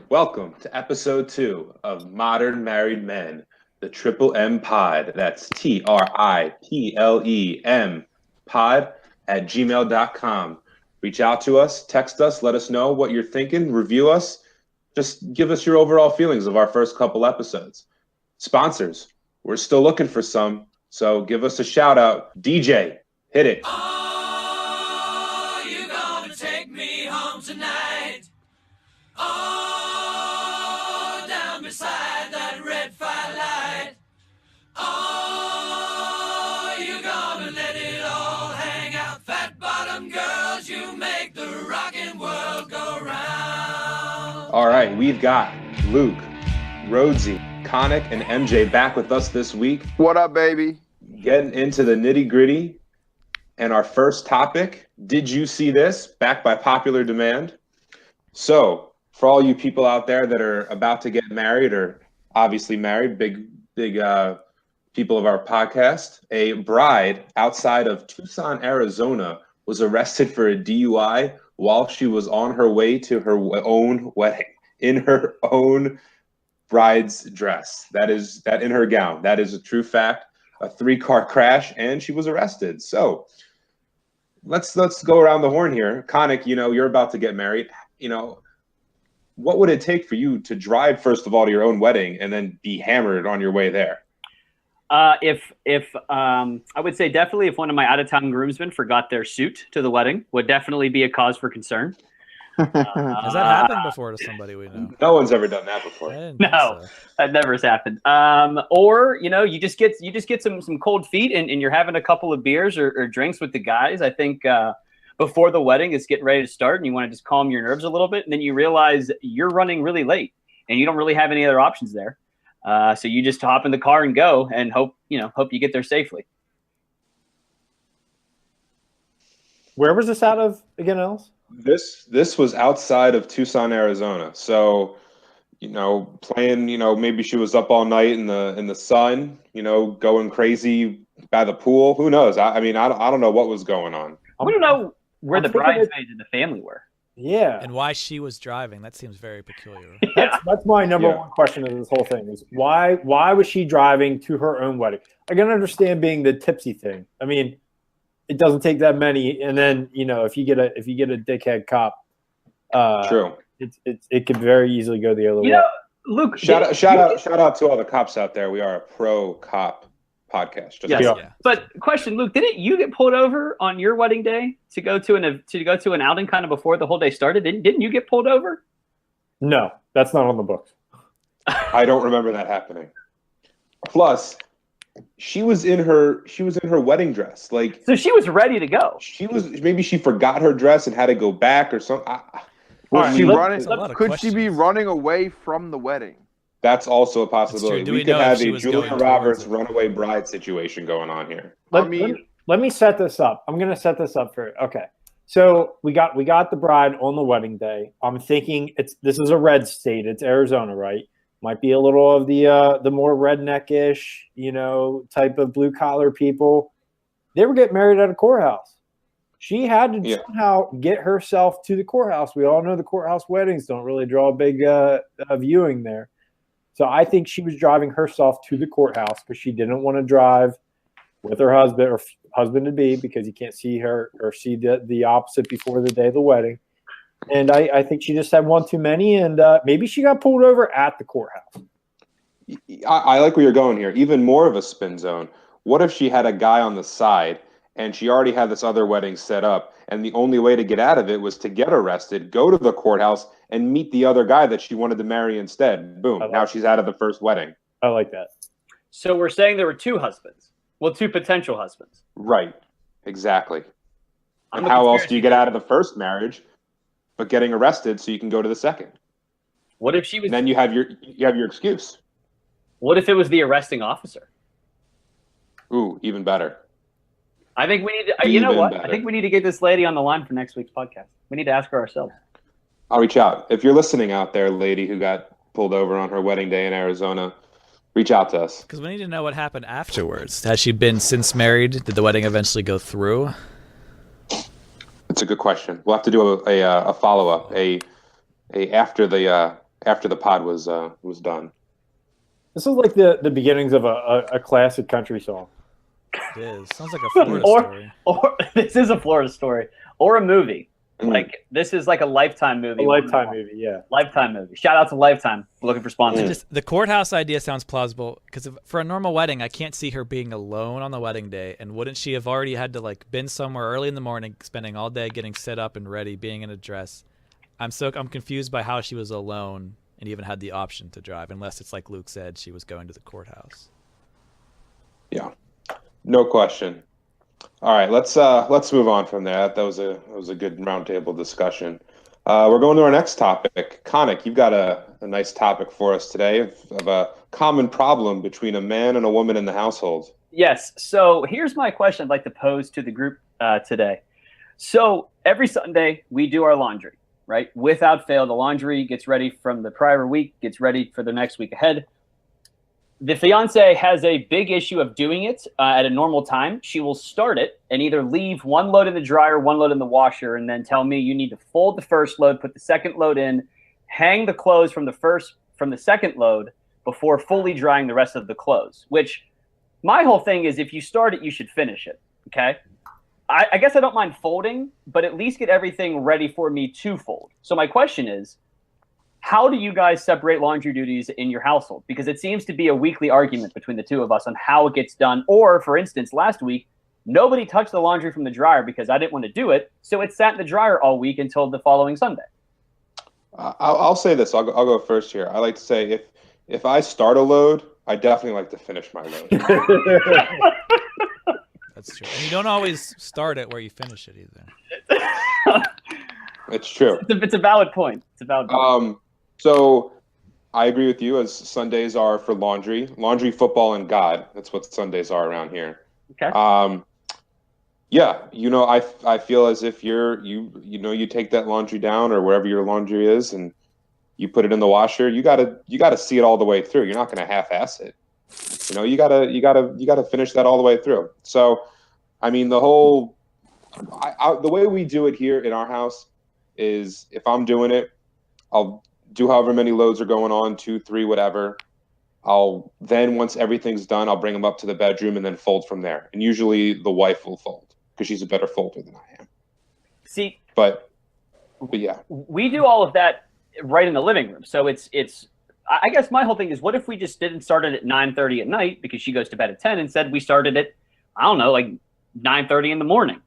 Welcome to episode 2 of Modern Married Men, the Triple M Pod. That's TRIPLEM pod at gmail.com. Reach out to us, text us, let us know what you're thinking, review us. Just give us your overall feelings of our first couple episodes. Sponsors, we're still looking for some, so give us a shout out. DJ, hit it. Oh, you gonna take me home tonight? Oh, down beside that red firelight. Oh, you gonna let it all hang out. Fat bottom girls, you make the rockin' world go round. All right, we've got Luke, Rhodesy, Conic, and MJ back with us this week. What up, baby? Getting into the nitty gritty. And our first topic, did you see this? Back by popular demand. So for all you people out there that are about to get married or obviously married, big people of our podcast, a bride outside of Tucson, Arizona was arrested for a DUI while she was on her way to her own wedding in her own bride's dress. That in her gown. That is a true fact. A 3-car crash, and she was arrested. So let's go around the horn here. Conic, you're about to get married. What would it take for you to drive, first of all, to your own wedding and then be hammered on your way there? If I would say definitely if one of my out-of-town groomsmen forgot their suit to the wedding would definitely be a cause for concern. Has that happened before to somebody we know? No one's ever done that before. No, that never has happened. Or you just get some cold feet and you're having a couple of beers or drinks with the guys. I think before the wedding is getting ready to start and you want to just calm your nerves a little bit, and then you realize you're running really late and you don't really have any other options there. So you just hop in the car and go and hope you get there safely. Where was this out of again, Els? This was outside of Tucson, Arizona. So, playing, maybe she was up all night in the sun, going crazy by the pool. Who knows? I don't know what was going on. We don't know where the bridesmaids and the family were. Yeah. And why she was driving. That seems very peculiar. That's my number one question of this whole thing is why was she driving to her own wedding? I can understand being the tipsy thing. I mean, it doesn't take that many, and then if you get a dickhead cop, true, it could very easily go the other way. Luke, shout out to all the cops out there. We are a pro cop podcast. Yes. But question, Luke, didn't you get pulled over on your wedding day to go to an outing kind of before the whole day started? Didn't you get pulled over? No, that's not on the books. I don't remember that happening. Plus, she was in her wedding dress. So she was ready to go. Maybe she forgot her dress and had to go back or something. Could she be running away from the wedding? That's also a possibility. We could have a Julia Roberts runaway bride situation going on here. Let me set this up. I'm going to set this up for okay. So we got the bride on the wedding day. I'm thinking this is a red state. It's Arizona, right? Might be a little of the more redneck-ish, type of blue-collar people. They were getting married at a courthouse. She had to somehow get herself to the courthouse. We all know the courthouse weddings don't really draw a big viewing there. So I think she was driving herself to the courthouse because she didn't want to drive with her husband or husband-to-be because you can't see her or see the opposite before the day of the wedding. And I think she just had one too many, and maybe she got pulled over at the courthouse. I like where you're going here. Even more of a spin zone. What if she had a guy on the side, and she already had this other wedding set up, and the only way to get out of it was to get arrested, go to the courthouse, and meet the other guy that she wanted to marry instead? Boom. Now she's out of the first wedding. I like that. So we're saying there were two husbands. Well, two potential husbands. Right. Exactly. And how else do you get out of the first marriage but getting arrested so you can go to the second? What if she was? And then you have your excuse. What if it was the arresting officer? Ooh, even better. I think we need to. You know what? Better. I think we need to get this lady on the line for next week's podcast. We need to ask her ourselves. I'll reach out. If you're listening out there, lady who got pulled over on her wedding day in Arizona, reach out to us. Because we need to know what happened afterwards. Has she been since married? Did the wedding eventually go through? It's a good question. We'll have to do a follow-up, a after the after the pod was done. This is like the beginnings of a classic country song. It is. Sounds like a Florida story. Or this is a Florida story or a movie. Like this is like a Lifetime movie. A Lifetime movie, yeah. Lifetime movie. Shout out to Lifetime. Looking for sponsors. Just the courthouse idea sounds plausible because for a normal wedding, I can't see her being alone on the wedding day. And wouldn't she have already had to like been somewhere early in the morning, spending all day getting set up and ready, being in a dress? I'm confused by how she was alone and even had the option to drive, unless it's like Luke said, she was going to the courthouse. Yeah, no question. All right, let's move on from there. That was a good roundtable discussion. We're going to our next topic. Connick, you've got a nice topic for us today of a common problem between a man and a woman in the household. Yes. So here's my question I'd like to pose to the group today. So every Sunday we do our laundry, right? Without fail, the laundry gets ready from the prior week, gets ready for the next week ahead. The fiance has a big issue of doing it at a normal time. She will start it and either leave one load in the dryer, one load in the washer, and then tell me you need to fold the first load, put the second load in, hang the clothes from the second load before fully drying the rest of the clothes. Which my whole thing is if you start it, you should finish it. Okay. I guess I don't mind folding, but at least get everything ready for me to fold. So my question is, how do you guys separate laundry duties in your household? Because it seems to be a weekly argument between the two of us on how it gets done. Or, for instance, last week, nobody touched the laundry from the dryer because I didn't want to do it. So it sat in the dryer all week until the following Sunday. I'll say this. I'll go first here. I like to say if I start a load, I definitely like to finish my load. That's true. And you don't always start it where you finish it either. It's true. It's a valid point. It's a valid point. So I agree with you, as Sundays are for laundry, football, and God. That's what Sundays are around here. Okay. Yeah, I feel as if you take that laundry down or wherever your laundry is and you put it in the washer, you gotta see it all the way through. You're not gonna half-ass it. You gotta finish that all the way through. So, I mean, the way we do it here in our house is if I'm doing it, I'll do however many loads are going on, 2, 3, whatever. I'll then, once everything's done, I'll bring them up to the bedroom and then fold from there. And usually the wife will fold because she's a better folder than I am. See, but yeah, we do all of that right in the living room. So it's. I guess my whole thing is, what if we just didn't start it at 9:30 at night because she goes to bed at 10, and said we started it, I don't know, like 9:30 in the morning?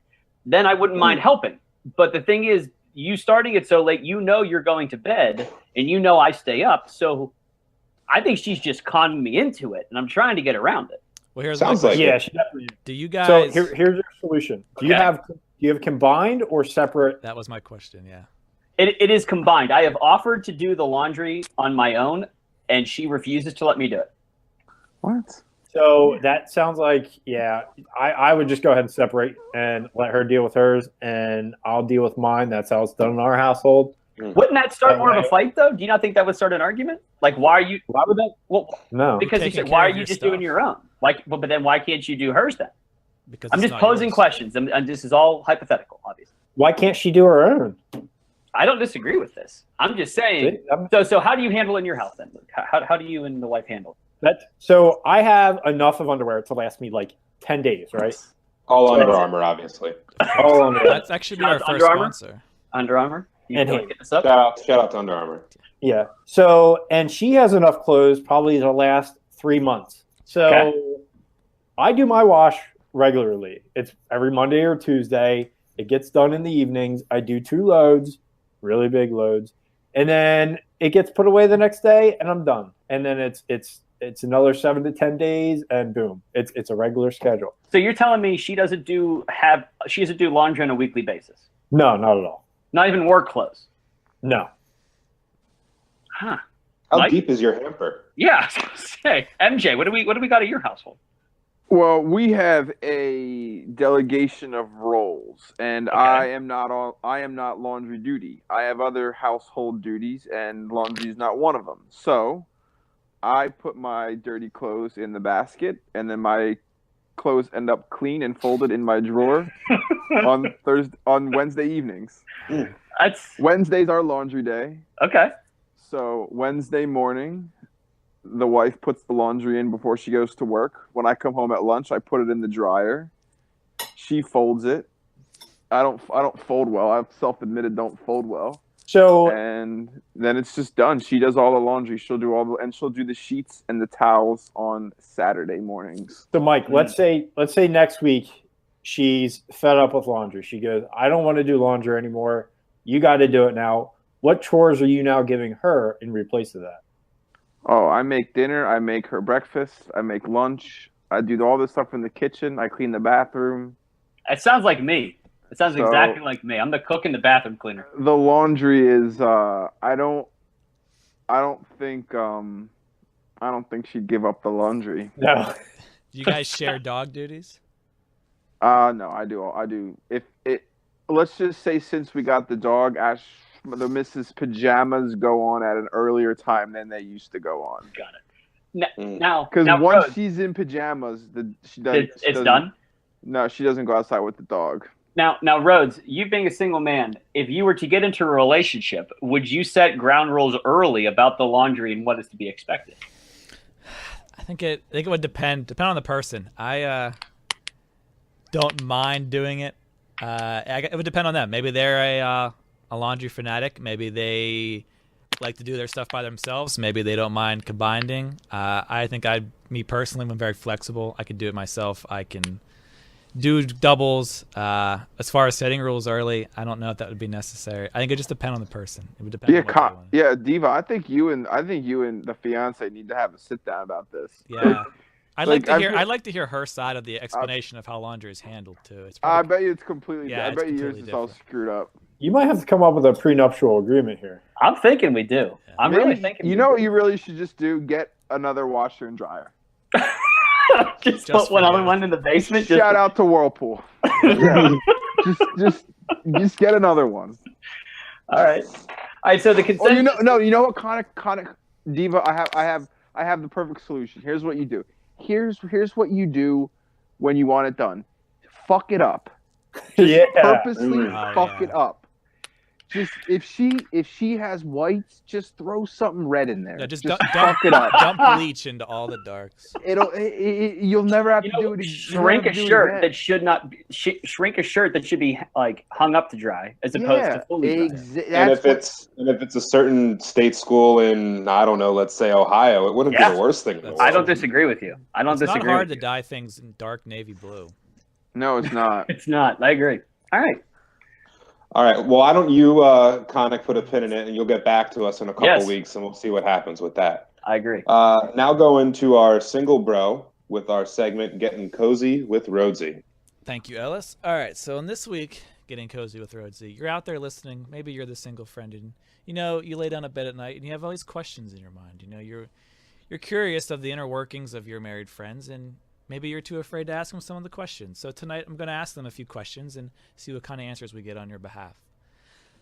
Then I wouldn't mind helping. But the thing is, you starting it so late, you're going to bed, and I stay up. So I think she's just conning me into it, and I'm trying to get around it. Well, here's sounds my like yeah. She definitely. Do you guys? So here's your solution. Do you Okay. have combined or separate? That was my question. Yeah. It is combined. I have offered to do the laundry on my own, and she refuses to let me do it. What? So that sounds like, yeah, I would just go ahead and separate and let her deal with hers, and I'll deal with mine. That's how it's done in our household. Wouldn't that start more of a fight, though? Do you not think that would start an argument? Like, why would that? Well, No. because you Taking said, care why are of you your just stuff. doing your own? Like, but then why can't you do hers then? Because I'm it's just not posing yours. questions, and this is all hypothetical, obviously. Why can't she do her own? I don't disagree with this. I'm just saying. So how do you handle it in your house then, Luke? How do you and the wife handle it? So I have enough of underwear to last me like 10 days, right? all Under Armour, obviously. All underwear. That's actually our Shout out to first Under Armour. sponsor. Under Armour? You And can him. get this up? Shout out to Under Armour. Yeah. So, and she has enough clothes probably to last 3 months. So Okay. I do my wash regularly. It's every Monday or Tuesday. It gets done in the evenings. I do 2 loads, really big loads. And then it gets put away the next day and I'm done. And then it's another 7 to 10 days and boom. It's a regular schedule. So you're telling me she doesn't do laundry on a weekly basis? No, not at all. Not even work clothes? No. Huh. How Mike? deep is your hamper? Yeah, I was gonna say, MJ, what do we got at your household? Well, we have a delegation of roles, and Okay. I am not laundry duty. I have other household duties, and laundry is not one of them. So, I put my dirty clothes in the basket, and then my clothes end up clean and folded in my drawer on Wednesday evenings. That's Wednesday's our laundry day. okay. So Wednesday morning, the wife puts the laundry in before she goes to work. When I come home at lunch, I put it in the dryer. She folds it. I don't fold well. I've self-admitted don't fold well. So And then it's just done. She does all the laundry. She'll do the sheets and the towels on Saturday mornings. So Mike, let's say next week she's fed up with laundry. She goes, I don't want to do laundry anymore. You got to do it now. What chores are you now giving her in replace of that? Oh, I make dinner. I make her breakfast. I make lunch. I do all this stuff in the kitchen. I clean the bathroom. It sounds like me. It sounds exactly like me. I'm the cook and the bathroom cleaner. The laundry is I don't think she'd give up the laundry. No. Do you guys share dog duties? No, I do. If it, let's just say since we got the dog, the Mrs. Pajamas go on at an earlier time than they used to go on. Got it. Now, Because now, once Rhodes, she's in pajamas, it's done. No, she doesn't go outside with the dog. Now, Rhodes, you being a single man, if you were to get into a relationship, would you set ground rules early about the laundry and what is to be expected? I think it would depend on the person. I don't mind doing it. It would depend on them. Maybe they're a laundry fanatic. Maybe they like to do their stuff by themselves. Maybe they don't mind combining. I think me personally, I'm very flexible. I can do it myself. I can do doubles. As far as setting rules early, I don't know if that would be necessary. I think it just depend on the person. It would depend. Yeah, Diva. I think you and the fiance need to have a sit down about this. Yeah, I'd like to hear her side of the explanation of how laundry is handled too. I bet you it's completely. Yeah, I bet you yours completely is all different. screwed up. You might have to come up with a prenuptial agreement here. I'm thinking we do. Yeah. I'm really thinking. You know what you really should just do? Get another washer and dryer. just Just put one for other you. one in the basement. Shout out to Whirlpool. Yeah. just get another one. All right. So the Or consensus. you know what, Conic Diva, I have the perfect solution. Here's what you do. Here's what you do when you want it done. Fuck it up. Yeah. Purposely Oh, fuck yeah. it up. Just if she has whites, just throw something red in there. No, just fuck it up. dump bleach into all the darks. You'll never have to do it. Shrink a shirt that should not be, shrink a shirt that should be like hung up to dry as opposed to fully dry. And if it's a certain state school in, I don't know, let's say Ohio, it wouldn't be the worst thing in the world. I don't disagree with you. I don't It's disagree. not hard with to dye things in dark navy blue. No, it's not. It's not. I agree. All right. All right. Well, why don't you, Conic, put a pin in it, and you'll get back to us in a couple weeks, and we'll see what happens with that. I agree. Now go into our single bro with our segment, Getting Cozy with Rhodesy. Thank you, Ellis. All right, so in this week, Getting Cozy with Rhodesy, you're out there listening. Maybe you're the single friend, and you lay down a bed at night, and you have all these questions in your mind. You're curious of the inner workings of your married friends, and maybe you're too afraid to ask them some of the questions. So tonight, I'm going to ask them a few questions and see what kind of answers we get on your behalf.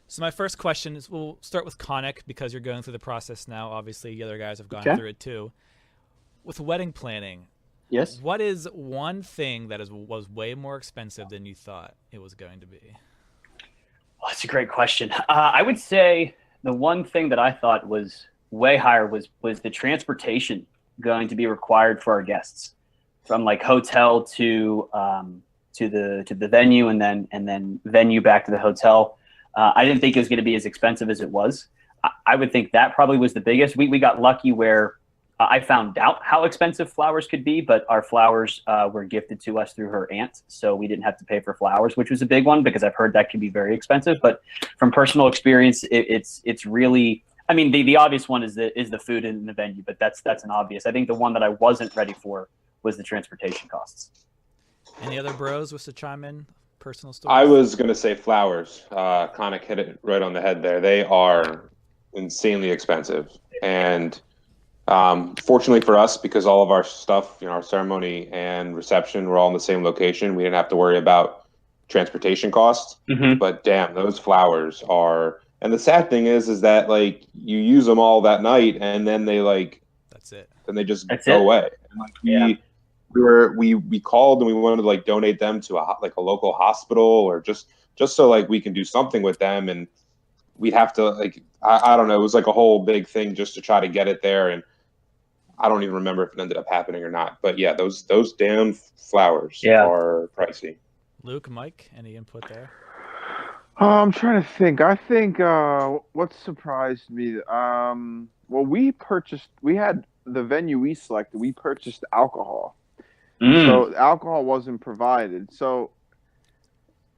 So my first question is, we'll start with Conic, because you're going through the process now. Obviously, the other guys have gone through it too. With wedding planning, Yes. what is one thing that was way more expensive than you thought it was going to be? Oh, that's a great question. I would say the one thing that I thought was way higher was the transportation going to be required for our guests, from like hotel to the venue and then venue back to the hotel. I didn't think it was going to be as expensive as it was. I would think that probably was the biggest. We got lucky where I found out how expensive flowers could be, but our flowers were gifted to us through her aunt, so we didn't have to pay for flowers, which was a big one because I've heard that can be very expensive. But from personal experience, it's really. I mean, the obvious one is the food in the venue, but that's an obvious. I think the one that I wasn't ready for was the transportation costs. Any other bros wish to chime in? Personal stories? I was going to say flowers. Conic hit it right on the head there. They are insanely expensive. And fortunately for us, because all of our stuff, our ceremony and reception were all in the same location, we didn't have to worry about transportation costs. Mm-hmm. But damn, those flowers are... And the sad thing is that, like, you use them all that night, and then they, like... That's it. Then they just That's go it. away. And, like, we called and we wanted to, like, donate them to a local hospital, or just so, like, we can do something with them. And we'd have to, like, I don't know. It was like a whole big thing just to try to get it there, and I don't even remember if it ended up happening or not. But yeah, those damn flowers are pricey. Luke, Mike, any input there? I'm trying to think. I think what surprised me. Well, we had the venue we selected. We purchased alcohol, so alcohol wasn't provided. So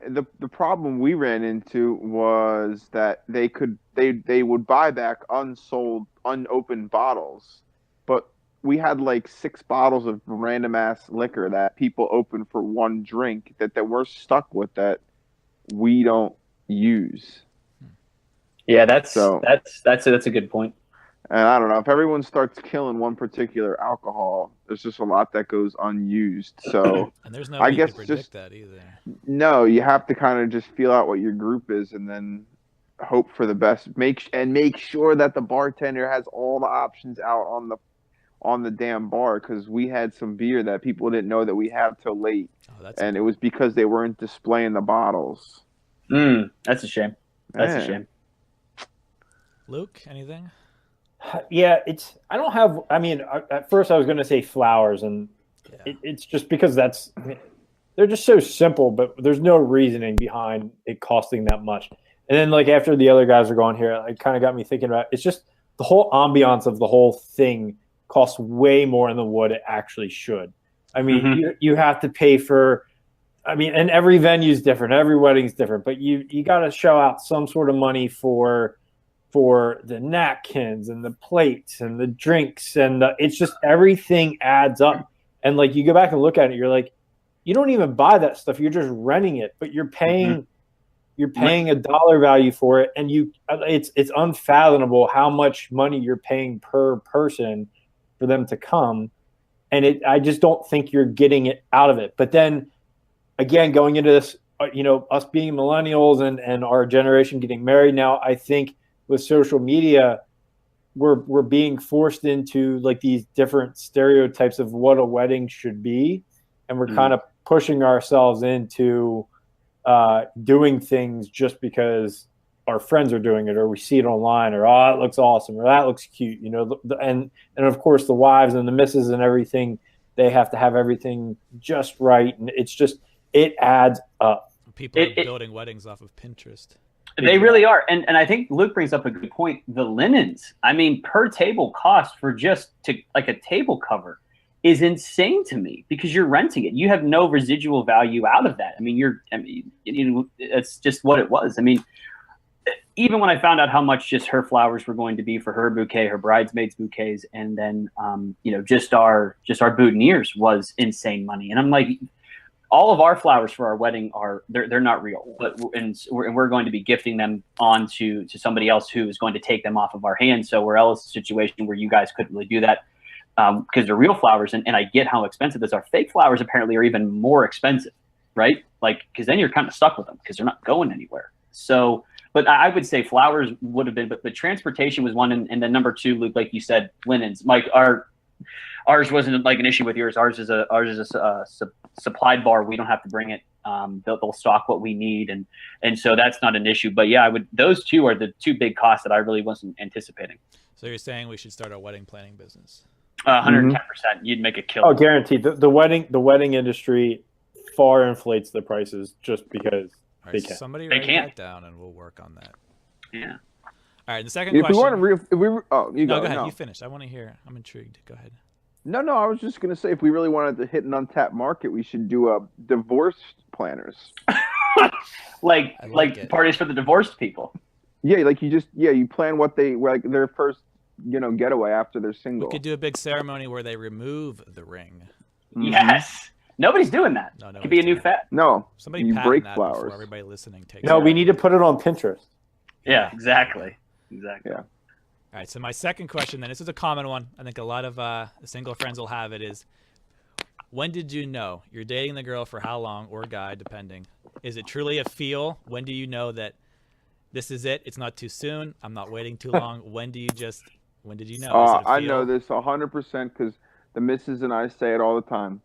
the problem we ran into was that they would buy back unsold, unopened bottles, but we had like 6 bottles of random ass liquor that people opened for one drink that we're stuck with that we don't use. Yeah, that's a good point. And I don't know, if everyone starts killing one particular alcohol, there's just a lot that goes unused. So and there's no way you can predict that either. No, you have to kind of just feel out what your group is and then hope for the best. Make sure that the bartender has all the options out on the damn bar, because we had some beer that people didn't know that we have till late. And it was because they weren't displaying the bottles. That's a shame. That's a shame. Luke, anything? Yeah, I don't have. I mean, at first I was going to say flowers, and it's just because they're just so simple, but there's no reasoning behind it costing that much. And then, like, after the other guys are gone here, it kind of got me thinking about it's just the whole ambiance of the whole thing costs way more than what it actually should. I mean, you have to pay for. I mean, and every venue is different, every wedding's different, but you got to show out some sort of money for the napkins and the plates and the drinks, and it's just everything adds up. And like you go back and look at it, you're like, you don't even buy that stuff, you're just renting it, but you're paying a dollar value for it, and it's unfathomable how much money you're paying per person for them to come, and I just don't think you're getting it out of it. But then again, going into this, us being millennials and our generation getting married now, I think with social media, we're being forced into like these different stereotypes of what a wedding should be, and we're kind of pushing ourselves into doing things just because our friends are doing it, or we see it online, or it looks awesome, or that looks cute, and of course the wives and the misses and everything, they have to have everything just right, and it adds up. People are building weddings off of Pinterest. They really are. And I think Luke brings up a good point. The linens, I mean, per table cost for just like a table cover is insane to me, because you're renting it. You have no residual value out of that. I mean, it's just what it was. I mean, even when I found out how much just her flowers were going to be for her bouquet, her bridesmaids bouquets, and then, just our boutonnieres was insane money. And I'm like, all of our flowers for our wedding they're not real, but we're going to be gifting them on to somebody else who is going to take them off of our hands. So we're else a situation where you guys couldn't really do that because they're real flowers, and I get how expensive those are. Fake flowers apparently are even more expensive, right? Like, because then you're kind of stuck with them because they're not going anywhere. So, but I would say flowers would have been, but the transportation was one, and then number 2, Luke, like you said, linens. Mike, ours wasn't like an issue with yours. Ours is a supplied bar. We don't have to bring it. They'll stock what we need, and so that's not an issue. But yeah, those 2 are the 2 big costs that I really wasn't anticipating. So you're saying we should start a wedding planning business? 110%. You'd make a kill. Oh, guaranteed. The wedding industry far inflates the prices just because they can. Somebody write that down, and we'll work on that. Yeah. All right. The second question. You go ahead. No. You finished. I want to hear. I'm intrigued. Go ahead. No, I was just going to say, if we really wanted to hit an untapped market, we should do divorce planners. like parties for the divorced people. Yeah, like you plan what their first, getaway after they're single. We could do a big ceremony where they remove the ring. Yes. Nobody's doing that. No, it could be a new fad. No. Somebody you break that flowers. Before everybody listening takes No, we need to put it on Pinterest. Yeah, exactly. Yeah. All right, so my second question then, this is a common one. I think a lot of single friends will have it, is when did you know? You're dating the girl for how long, or guy, depending. Is it truly a feel? When do you know that this is it? It's not too soon. I'm not waiting too long. When did you know? Is it a I feel? know this 100% because the missus and I say it all the time.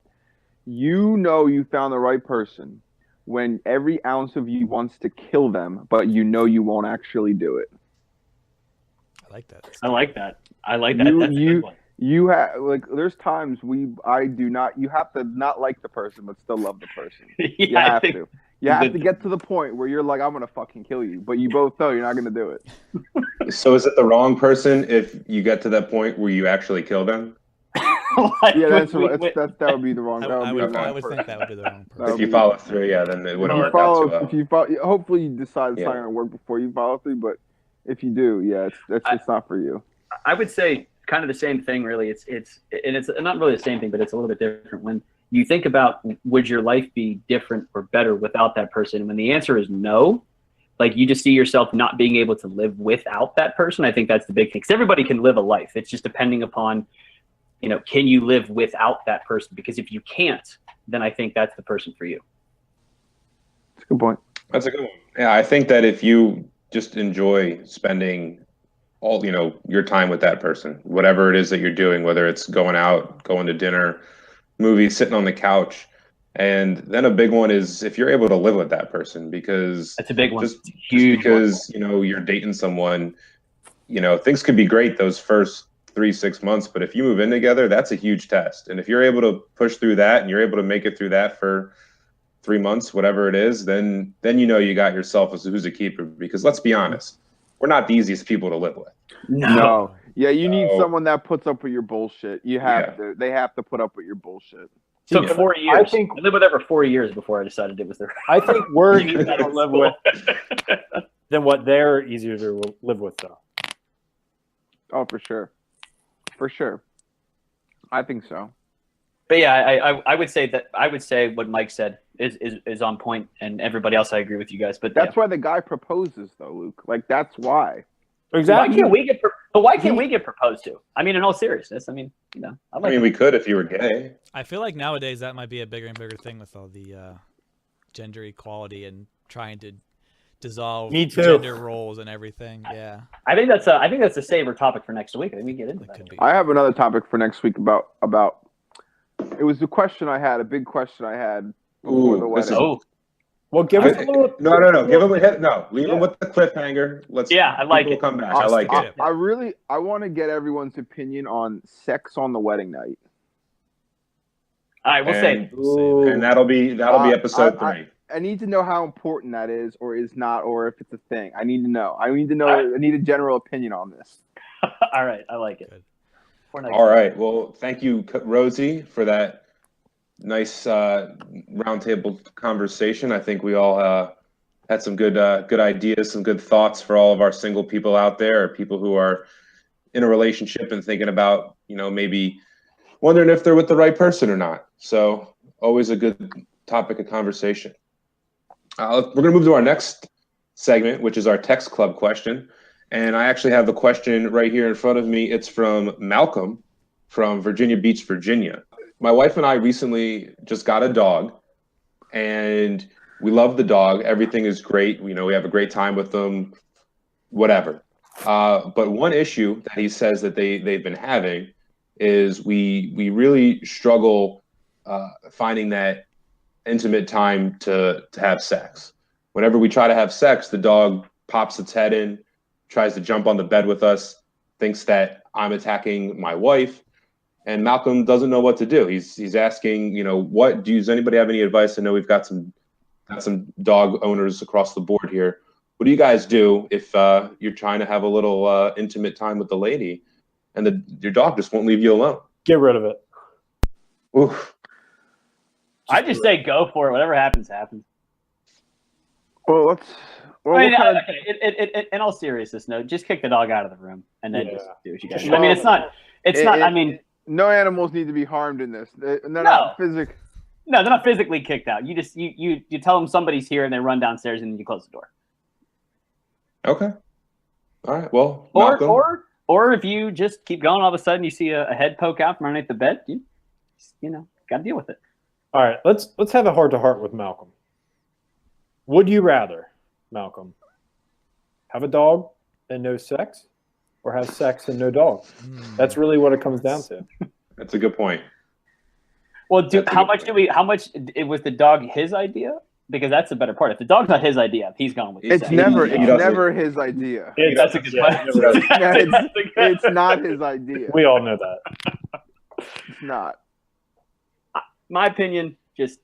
You found the right person when every ounce of you wants to kill them, but you won't actually do it. like that. I like that. I like that. You- That's a you- good one. You have like there's times I do not. You have to not like the person, but still love the person. You Yeah, I have think to. You have good. to get to the point where you're like, I'm gonna fucking kill you, but you both know you're not gonna do it. So is it the wrong person if you get to that point where you actually kill them? Like, Yeah, that would be the wrong. I, That would I be the would, wrong I would person. think that would be the wrong That person. would If you be- follow through, yeah, then it wouldn't work out too well. If you follow, hopefully you decide it's not Yeah. gonna work before you follow through. But if you do, yeah, it's not for you. I would say kind of the same thing, really. It's not really the same thing, but it's a little bit different. When you think about would your life be different or better without that person, and when the answer is no, like you just see yourself not being able to live without that person. I think that's the big thing, because everybody can live a life. It's just depending upon, can you live without that person? Because if you can't, then I think that's the person for you. That's a good point. That's a good one. Yeah, I think that if you just enjoy spending all your time with that person, whatever it is that you're doing, whether it's going out, going to dinner, movies, sitting on the couch, and then a big one is if you're able to live with that person, because That's a big one. just Huge because you're dating someone, things could be great those first 3-6 months, but if you move in together, that's a huge test. And if you're able to push through that and you're able to make it through that for 3 months, whatever it is, then you got yourself who's a keeper. Because let's be honest, we're not the easiest people to live with. No. Yeah, you need So- someone that puts up with your bullshit. You have to. They have to put up with your bullshit. Took Yeah. 4 years. I think- I lived with her for 4 years before I decided it was the I think we're You easier to live with than what they're easier to live with, though. Oh, for sure. For sure. I think so. But yeah, I would say what Mike said is on point, and everybody else I agree with you guys. But That's why the guy proposes, though, Luke. Like that's why. why Exactly. can't we get? But why can't we get proposed to? I mean, in all seriousness, I mean, I like. We could if you were gay. I feel like nowadays that might be a bigger and bigger thing with all the gender equality and trying to dissolve Me too. gender roles and everything. Yeah, I think that's a saver topic for next week. I think we can get into that that. could be. I have another topic for next week about. It was a question I had, a big question I had before the Ooh, this wedding. is- Oh, Well, give us a little. No. Give him a hit. No, leave him with the cliffhanger. Let's. Yeah, I like people it. Come back. I like it. I want to get everyone's opinion on sex on the wedding night. all right, we'll say. Ooh. And that'll be episode 3. I need to know how important that is, or is not, or if it's a thing. I need to know. I need a general opinion on this. All right, I like it. Good. For next All week. right. Well, thank you, Rhodesy, for that nice roundtable conversation. I think we all had some good ideas, some good thoughts for all of our single people out there, or people who are in a relationship and thinking about, maybe wondering if they're with the right person or not. So always a good topic of conversation. We're going to move to our next segment, which is our text club question. And I actually have the question right here in front of me. It's from Malcolm from Virginia Beach, Virginia. My wife and I recently just got a dog, and we love the dog. Everything is great. We have a great time with them, whatever. But one issue that he says that they've been having is we really struggle finding that intimate time to have sex. Whenever we try to have sex, the dog pops its head in, tries to jump on the bed with us, thinks that I'm attacking my wife, and Malcolm doesn't know what to do. He's asking, does anybody have any advice? I know we've got some dog owners across the board here. What do you guys do if you're trying to have a little intimate time with the lady, and your dog just won't leave you alone? Get rid of it. Oof. I just say go for it. Whatever happens, happens. Well, okay. In all seriousness, no, just kick the dog out of the room and then just do what you guys do. I mean, it's not. I mean, no animals need to be harmed in this. They're No. not physical. no, they're not physically kicked out. You just you tell them somebody's here and they run downstairs and then you close the door. Okay. All right. Well, Malcolm. Or if you just keep going, all of a sudden you see a head poke out from underneath the bed. You got to deal with it. All right, let's have a heart-to-heart with Malcolm. Would you rather, Malcolm, have a dog and no sex, or have sex and no dog? That's really what it comes down to. That's a good point. Well, That's a how good much was the dog his idea, because that's the better part. If the dog's not his idea, he's going with. It's He- never he it's doesn't- never his idea. That's a good Yeah, question. It's not his idea. We all know that. It's not. My opinion, just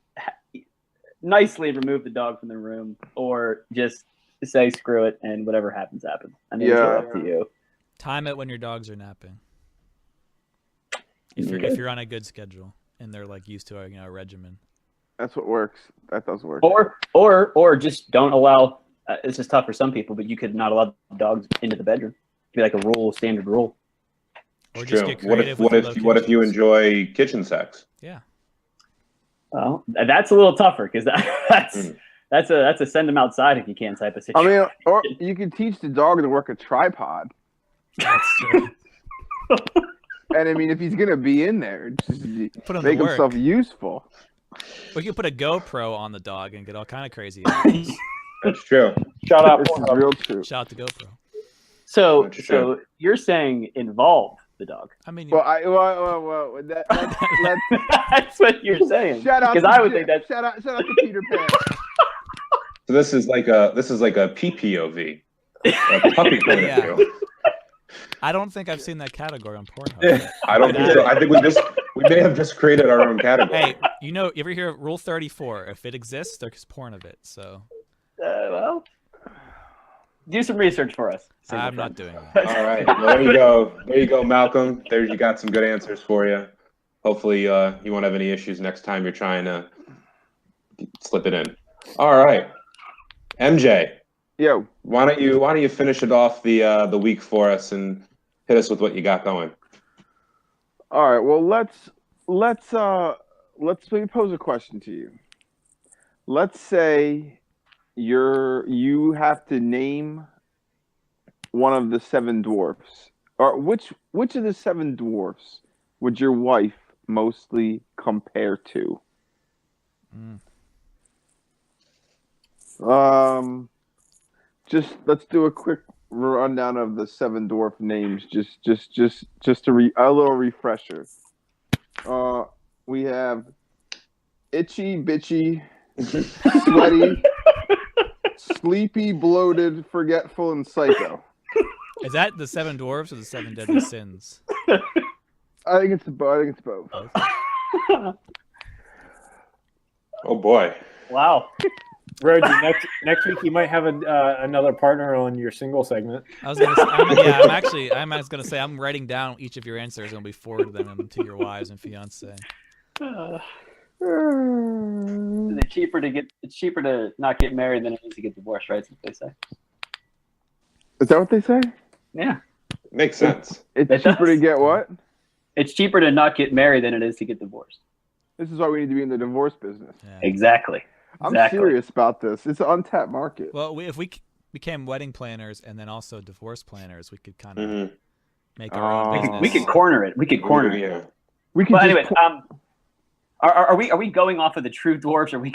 nicely remove the dog from the room, or just say screw it and whatever happens happens. I mean, it's Yeah. up to you. Time it when your dogs are napping. If you're on a good schedule and they're like used to a regimen. That's what works. That does work. Or just don't allow. This is tough for some people, but you could not allow dogs into the bedroom. Be like a rule, standard rule. Or just True. get What creative if with what if you locations. enjoy kitchen sex? Yeah. Well, that's a little tougher because that's a send them outside if you can't type of I situation. mean, or you could teach the dog to work a tripod. That's true. And I mean, if he's gonna be in there, just Put him to make work. himself useful. Or you could put a GoPro on the dog and get all kind of crazy angles. That's true. Shout out. This is real true. Shout out to GoPro. So That's true. you're saying involve the dog. I mean, Well, let's That's what you're saying. shout out Because to I would Jim. think that's shout out to Peter Pan. So this is like a PPOV, a puppy point Yeah. of view. I don't think I've seen that category on Pornhub. I don't think so. I think we may have just created our own category. Hey, you ever hear Rule 34? If it exists, there's porn of it. So well, do some research for us. I'm not doing that. All right. Well, there you go. There you go, Malcolm. There you got some good answers for you. Hopefully, you won't have any issues next time you're trying to slip it in. All right, MJ. Yo, Why don't you finish it off the week for us and hit us with what you got going? all right. Well, let's maybe pose a question to you. Let's say you have to name one of the seven dwarfs, or which of the seven dwarfs would your wife mostly compare to? Just let's do a quick rundown of the seven dwarf names, just a little refresher. We have Itchy, Bitchy, Sweaty, Sleepy, Bloated, Forgetful, and Psycho. Is that the seven dwarves or the seven deadly sins? I think it's both. Oh boy. Wow. Rhodesy, next week you might have another partner on your single segment. I was gonna say, I'm just gonna say I'm writing down each of your answers and we'll be forwarding them to your wives and fiance. It's cheaper to not get married than it is to get divorced, right? That's what they say. Is that what they say? Yeah. Makes sense. It's It cheaper to does. get what? It's cheaper to not get married than it is to get divorced. This is why we need to be in the divorce business. Yeah. Exactly. I'm Exactly. serious about this. It's an untapped market. Well, if we became wedding planners and then also divorce planners, we could kind of Mhm. make our own business. We could corner it. We could corner it. Yeah. We can But just anyways, are we going off of the true dwarfs, or are we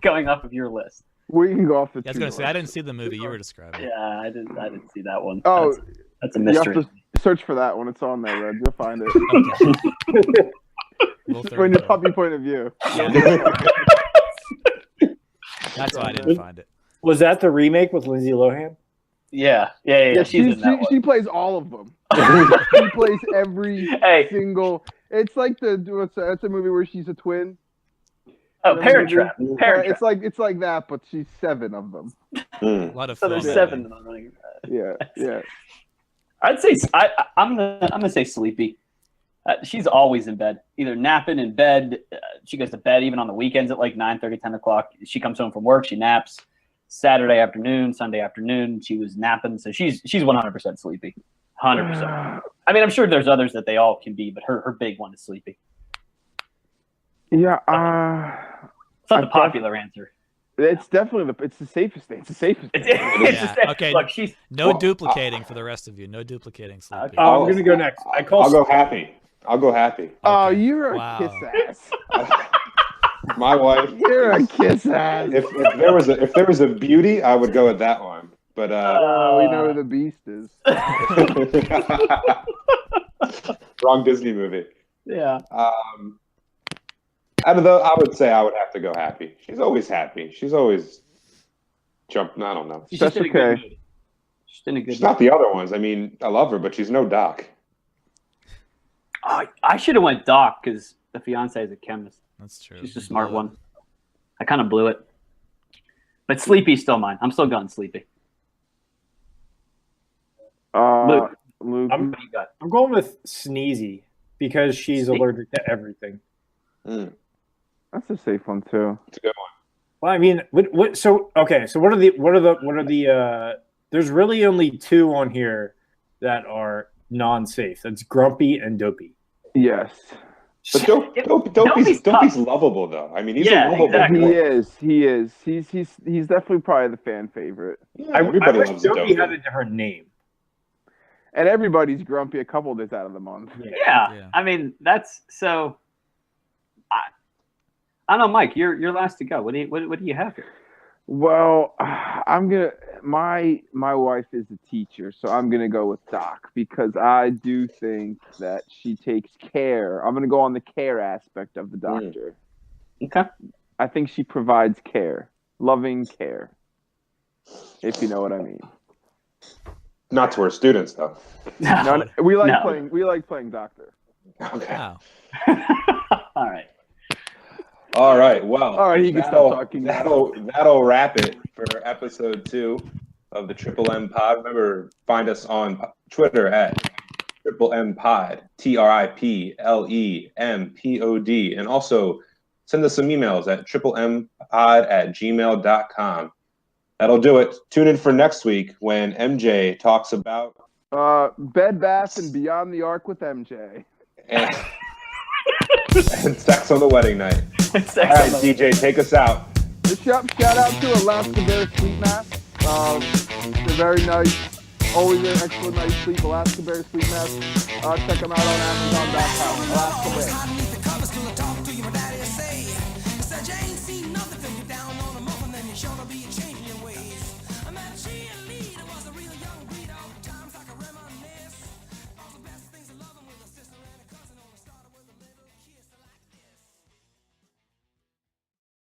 going off of your list? we can go off the. Yeah, I was two gonna say I doors. didn't see the movie you were describing. Yeah, I didn't see that one. Oh, that's a you have mystery. to search for that one. It's on there, Red. You'll find it. Okay. Rule From your 34. puppy point of view. That's why I didn't find it. Was that the remake with Lindsay Lohan? Yeah. She's in that one. She plays all of them. She plays every Hey. single. It's like that's a movie where she's a twin. Oh, Parent Trap. Parent It's Trap. like that, but she's seven of them. A lot of So film there's editing. 7 of them. Yeah. I'd say I'm gonna say Sleepy. She's always in bed, either napping in bed. She goes to bed even on the weekends at like 9:30, 10 o'clock. She comes home from work. She naps. Saturday afternoon, Sunday afternoon, she was napping. So she's 100% Sleepy. 100%. I mean, I'm sure there's others that they all can be, but her big one is Sleepy. Yeah. It's not the popular answer. It's definitely it's the safest thing. It's the safest thing. It's just that, Okay. Look, she's No Well, duplicating for the rest of you. No duplicating. Sleepy. Okay. I'm gonna go next. I'll go happy. I'll go happy. Oh, Okay. you're a Wow. kiss ass. My wife. You're a kiss ass. If there was a beauty, I would go with that one. But Oh, we know who the beast is. wrong Disney movie. Yeah. Out of the, I would say I would have to go happy. She's always happy. She's always jumping. I don't know. She's That's just in a good okay. mood. She's in a good She's mood. not the other ones. I mean, I love her, but she's no Doc. Oh, I should have went Doc because the fiance is a chemist. That's true. She's a smart one. I kind of blew it. But Sleepy's still mine. I'm still going Sleepy. Luke. Luke. I'm, What do you got? I'm going with Sneezy because she's Sneak. allergic to everything. That's a safe one too. It's a good one. Well, I mean, what? So okay, so what are the? There's really only two on here that are non-safe. That's Grumpy and Dopey. Yes. But Dopey's Dopey's tough. lovable though. I mean, he's Yeah, a lovable exactly. boy. He is. He's definitely probably the fan favorite. Yeah, I everybody wish loves Dopey Dopey. had a different name. And everybody's grumpy a couple days out of the month. Yeah. I mean, that's so. I don't know, Mike. You're last to go. What do you have here? Well, I'm gonna. My wife is a teacher, so I'm gonna go with Doc because I do think that she takes care. I'm gonna go on the care aspect of the doctor. Okay. I think she provides care, loving care, if you know what I mean. Not to her students though. No, we like No. playing. We like playing doctor. Okay. Wow. All right. All right. Well, All right, you can stop talking now. That'll wrap it for episode 2 of the Triple M Pod. Remember, find us on Twitter at Triple M Pod, TRIPLEMPOD, and also send us some emails at triplempod@gmail.com. That'll do it. Tune in for next week when MJ talks about Bed Bath and Beyond the Ark with MJ. and sex on the wedding night. All right, DJ, take us out. Shout out to Alaska Bear Sleep Mask. They're very nice. Always an excellent night's sleep. Alaska Bear Sleep Mask. Check them out on Amazon.com. Alaska Bear.